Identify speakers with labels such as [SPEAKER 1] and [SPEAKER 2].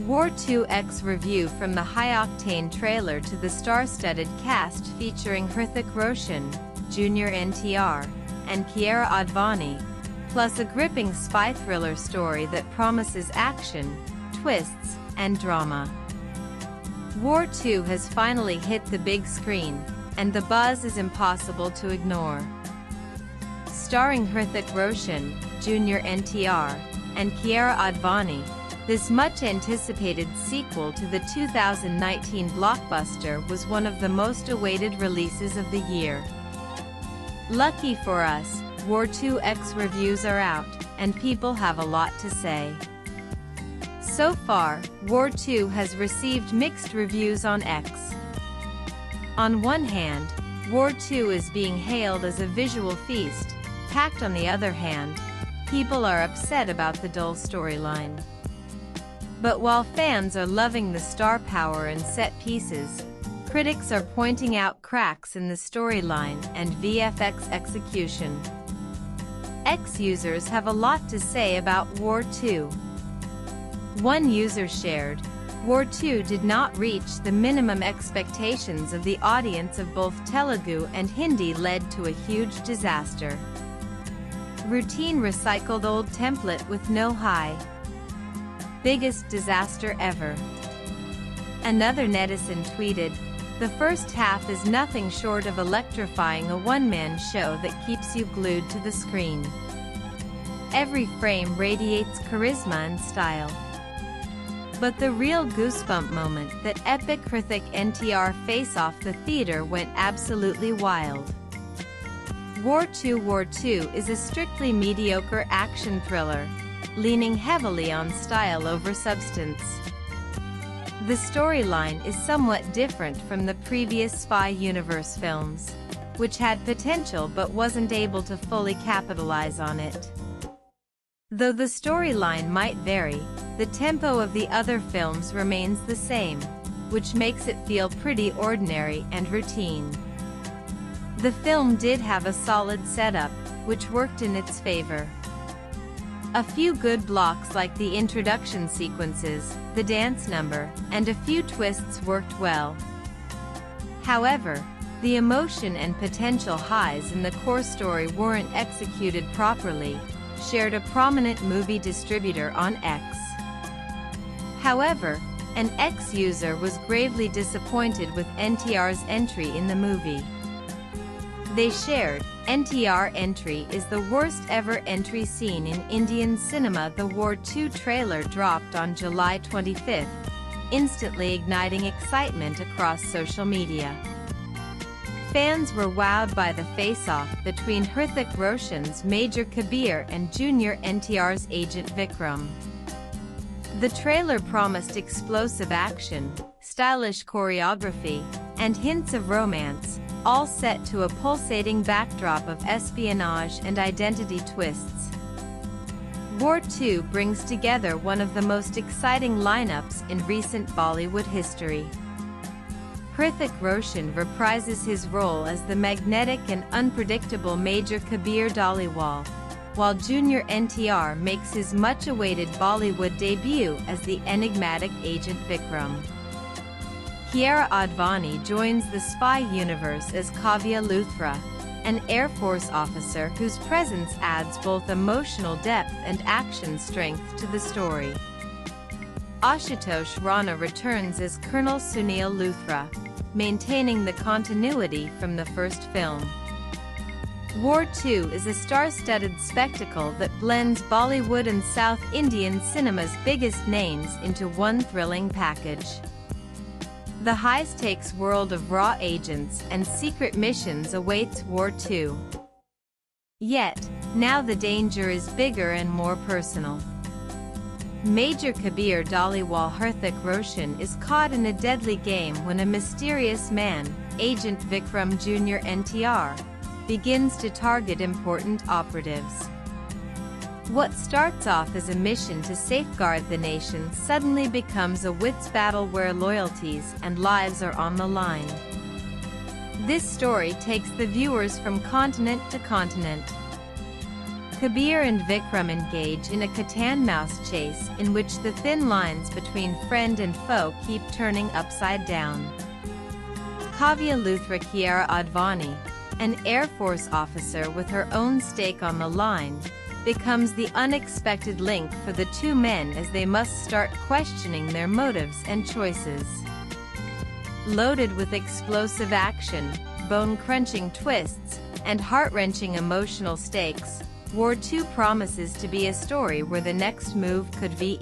[SPEAKER 1] War 2X review from the high-octane trailer to the star-studded cast featuring Hrithik, Roshan, Jr. NTR, and Kiara Advani, plus a gripping spy thriller story that promises action, twists, and drama. War 2 has finally hit the big screen, and the buzz is impossible to ignore. Starring Hrithik Roshan, Jr. NTR, and Kiara Advani, this much-anticipated sequel to the 2019 blockbuster was one of the most awaited releases of the year. Lucky for us, War 2X reviews are out, and people have a lot to say. So far, War 2 has received mixed reviews on X. On one hand, War 2 is being hailed as a visual feast, packed on the other hand, people are upset about the dull storyline. But while fans are loving the star power and set pieces, critics are pointing out cracks in the storyline and VFX execution. X users have a lot to say about War 2. One user shared, "War 2 did not reach the minimum expectations of the audience of both Telugu and Hindi, led to a huge disaster. Routine recycled old template with no high. Biggest disaster ever." Another netizen tweeted, "The first half is nothing short of electrifying, a one-man show that keeps you glued to the screen. Every frame radiates charisma and style." But the real goosebump moment, that epic Hrithik NTR face-off the theater, went absolutely wild. War 2 is a strictly mediocre action thriller, leaning heavily on style over substance. The storyline is somewhat different from the previous spy universe films, which had potential but wasn't able to fully capitalize on it. Though the storyline might vary, the tempo of the other films remains the same, which makes it feel pretty ordinary and routine. The film did have a solid setup, which worked in its favor. A few good blocks like the introduction sequences, the dance number, and a few twists worked well. However, the emotion and potential highs in the core story weren't executed properly, shared a prominent movie distributor on X. However, an X user was gravely disappointed with NTR's entry in the movie. They shared, "NTR entry is the worst ever entry seen in Indian cinema." The War 2 trailer dropped on July 25, instantly igniting excitement across social media. Fans were wowed by the face-off between Hrithik Roshan's Major Kabir and Jr. NTR's Agent Vikram. The trailer promised explosive action, stylish choreography, and hints of romance, all set to a pulsating backdrop of espionage and identity twists. War 2 brings together one of the most exciting lineups in recent Bollywood history. Hrithik Roshan reprises his role as the magnetic and unpredictable Major Kabir Dhaliwal, while Jr. NTR makes his much-awaited Bollywood debut as the enigmatic Agent Vikram. Kiara Advani joins the spy universe as Kavya Luthra, an Air Force officer whose presence adds both emotional depth and action strength to the story. Ashutosh Rana returns as Colonel Sunil Luthra, maintaining the continuity from the first film. War 2 is a star-studded spectacle that blends Bollywood and South Indian cinema's biggest names into one thrilling package. The high-stakes world of raw agents and secret missions awaits War 2. Yet, now the danger is bigger and more personal. Major Kabir Dhaliwal Hrithik Roshan is caught in a deadly game when a mysterious man, Agent Vikram Jr. NTR, begins to target important operatives. What starts off as a mission to safeguard the nation suddenly becomes a wits battle where loyalties and lives are on the line. This story takes the viewers from continent to continent. Kabir and Vikram engage in a cat-and-mouse chase in which the thin lines between friend and foe keep turning upside down. Kavya Luthra Kiara Advani, an Air Force officer with her own stake on the line, becomes the unexpected link for the two men as they must start questioning their motives and choices. Loaded with explosive action, bone-crunching twists, and heart-wrenching emotional stakes, War 2 promises to be a story where the next move could be